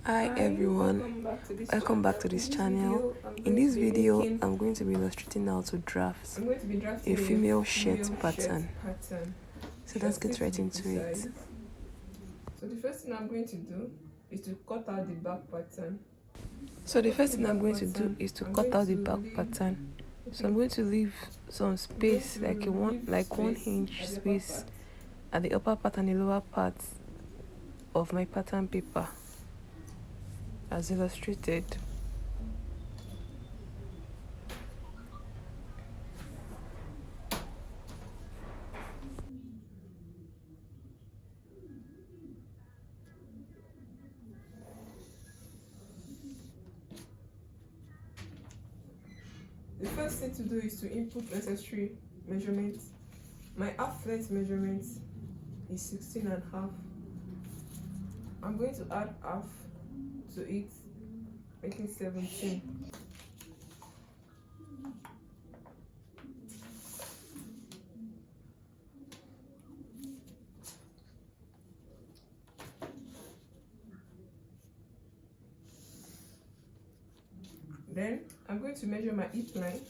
Hi everyone, welcome back to this channel. In this video, I'm going to be illustrating how to draft a female shirt pattern. So let's get right into it. So the first thing I'm going to do is to cut out the back pattern. So I'm going to leave some space, like one inch space at the upper part and the lower part of my pattern paper, as illustrated. The first thing to do is to input necessary measurements. My half length measurement is 16.5. I'm going to add half to it, making 17. Then I'm going to measure my hip line.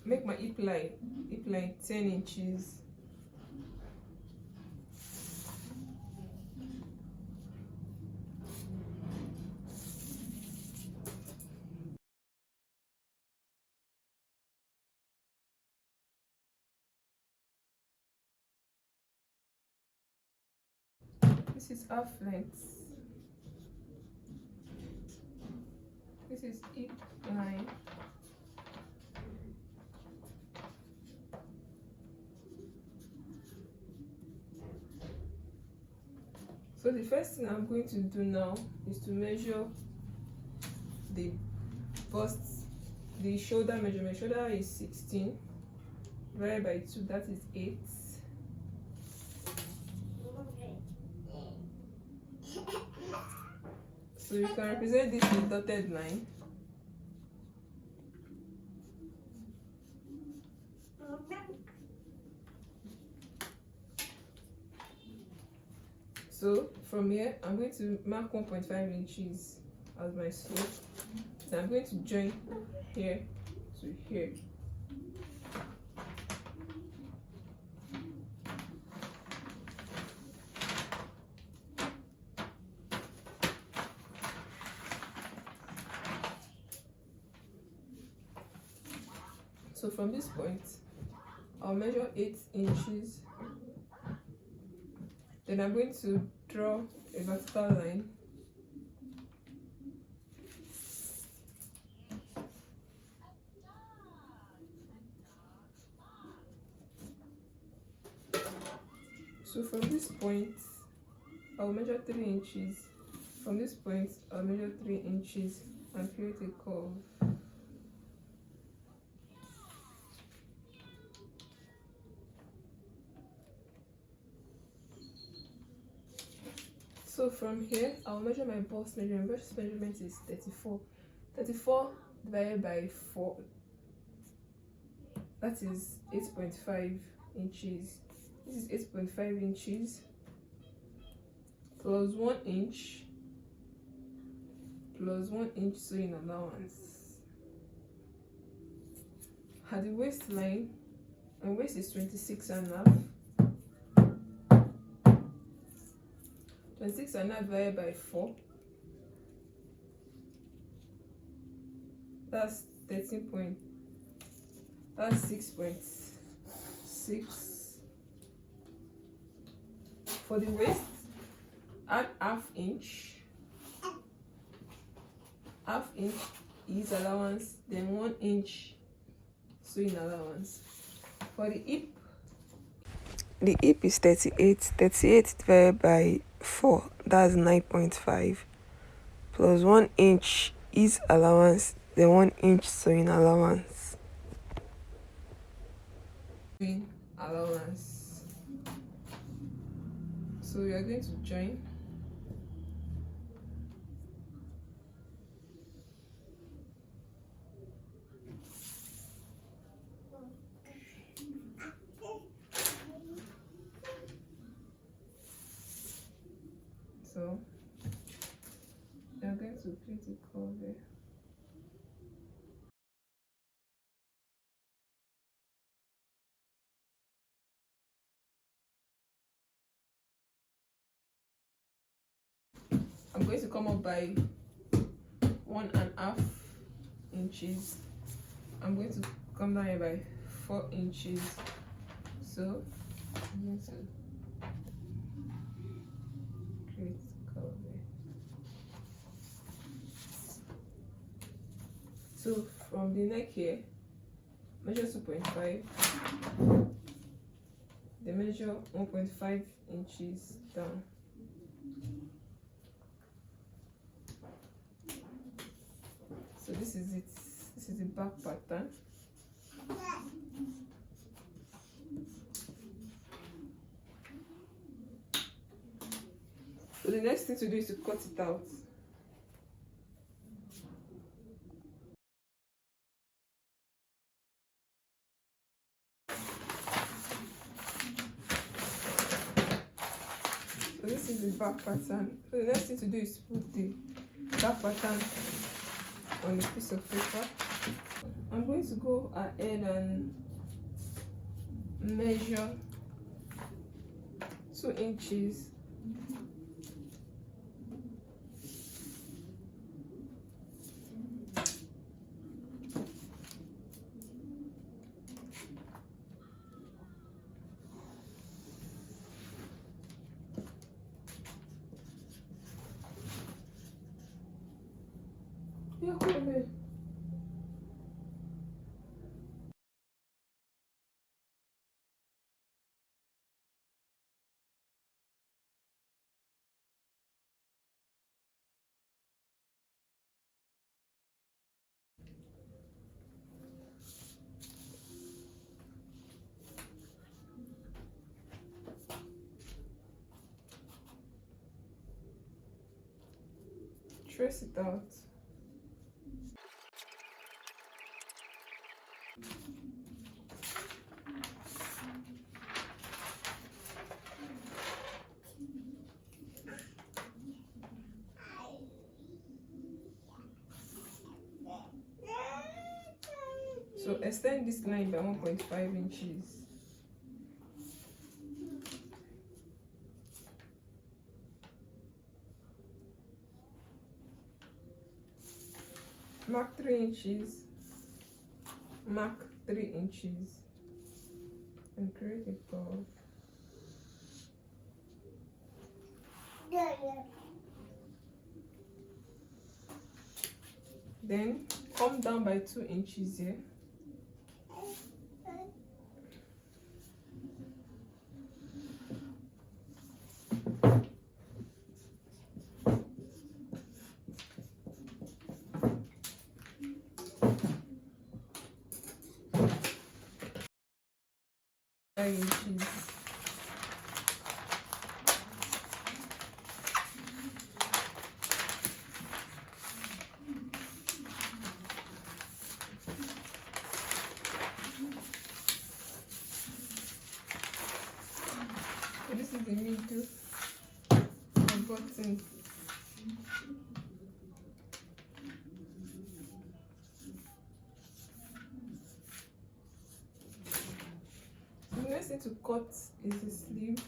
Make my hip line 10 inches. This is half length. This is hip line. So the first thing I'm going to do now is to measure the bust, the shoulder measurement. Shoulder is 16 divided by 2, that is 8. So you can represent this with dotted line. So from here, I'm going to mark 1.5 inches as my slope. So I'm going to join here to here. So from this point, I'll measure 8 inches. Then I'm going to draw a vertical line. So from this point, I'll measure 3 inches. From this point, I'll measure 3 inches and create a curve. So from here, I'll measure my bust measurement. Bust measurement is 34. 34 divided by 4, that is 8.5 inches. This is 8.5 inches plus 1 inch plus 1 inch sewing allowance. At the waistline, my waist is 26.5. 26.5 divided by 4, that's 13 that's 6.6. For the waist, add half inch is allowance, then 1 inch sewing allowance. For the hip is 38 divided by 4, that's 9.5, plus 1 inch is allowance, then 1 inch sewing allowance. So we are going to join. So to create a cover. I'm going to come up by 1.5 inches. I'm going to come down here by 4 inches. So I'm going to create cover. So from the neck here, measure 2.5. Then measure 1.5 inches down. So this is it. This is the back pattern. So the next thing to do is to cut it out. So this is the back pattern. So the next thing to do is to put the back pattern on a piece of paper. I'm going to go ahead and measure 2 inches. Yeah, come here. Trace it out. So extend this line by 1.5 inches. Mark 3 inches. Mark 3 inches. And create a curve. Then come down by 2 inches here. Inches. So this is the middle of button. The next thing to cut is the sleeve.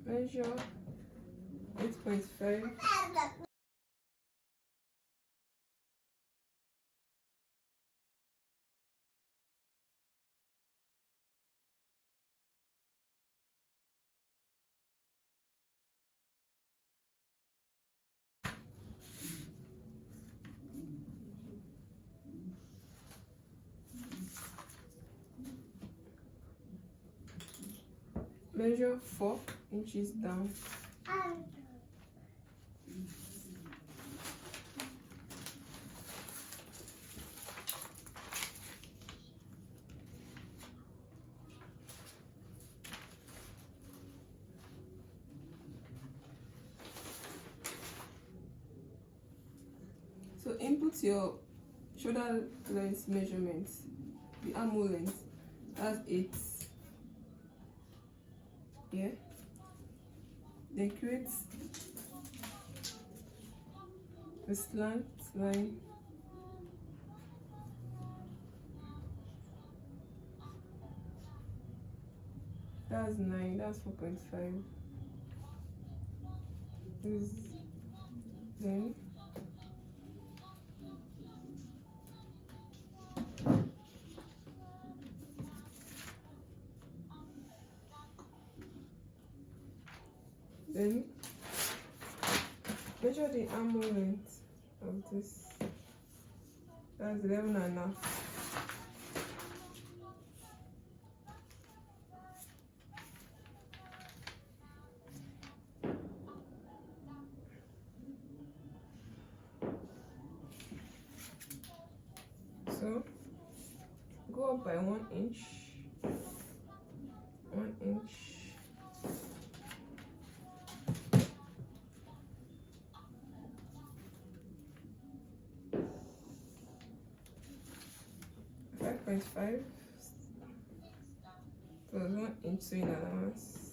Measure 8.5. Measure 4 inches down. So input your shoulder length measurements, the armhole length, that's 8. here, then create a slant line that's 9, that's 4.5. This then measure the armhole length of this. That's 11.5. So go up by 1 inch. 1 inch. .5 plus 1 inch sewing allowance.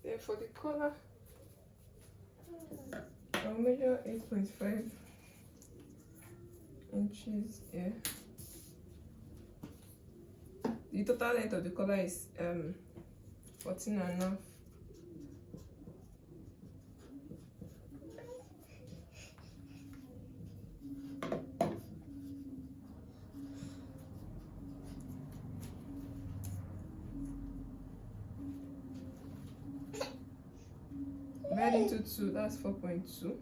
Then for the collar, I'll measure 8.5 inches here. The total length of the collar is 14.5. Divide into 2, that's 4.2.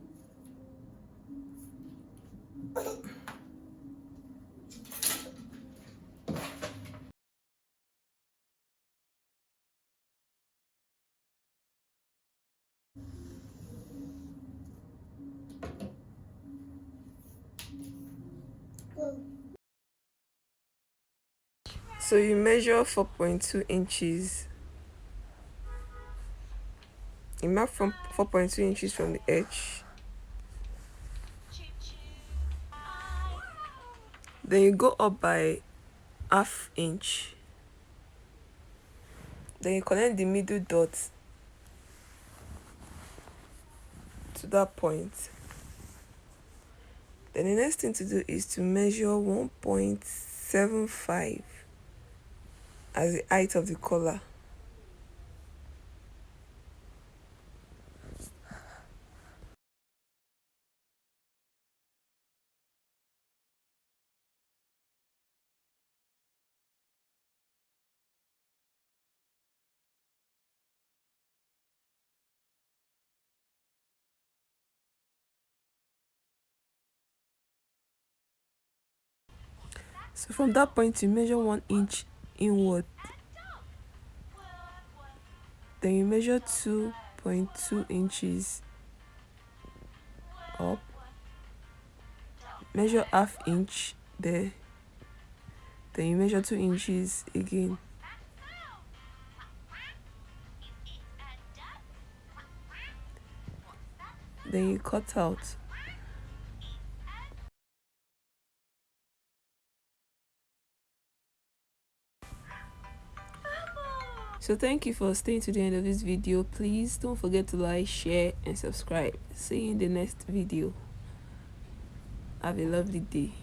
So you measure 4.2 inches. You mark from 4.2 inches from the edge. Then you go up by ½ inch. Then you connect the middle dot to that point. Then the next thing to do is to measure 1.75 as the height of the collar. So from that point you measure 1 inch inward. Then you measure 2.2 inches up. Measure ½ inch there. Then you measure 2 inches again. Then you cut out. So thank you for staying to the end of this video. Please don't forget to like, share and subscribe. See you in the next video. Have a lovely day.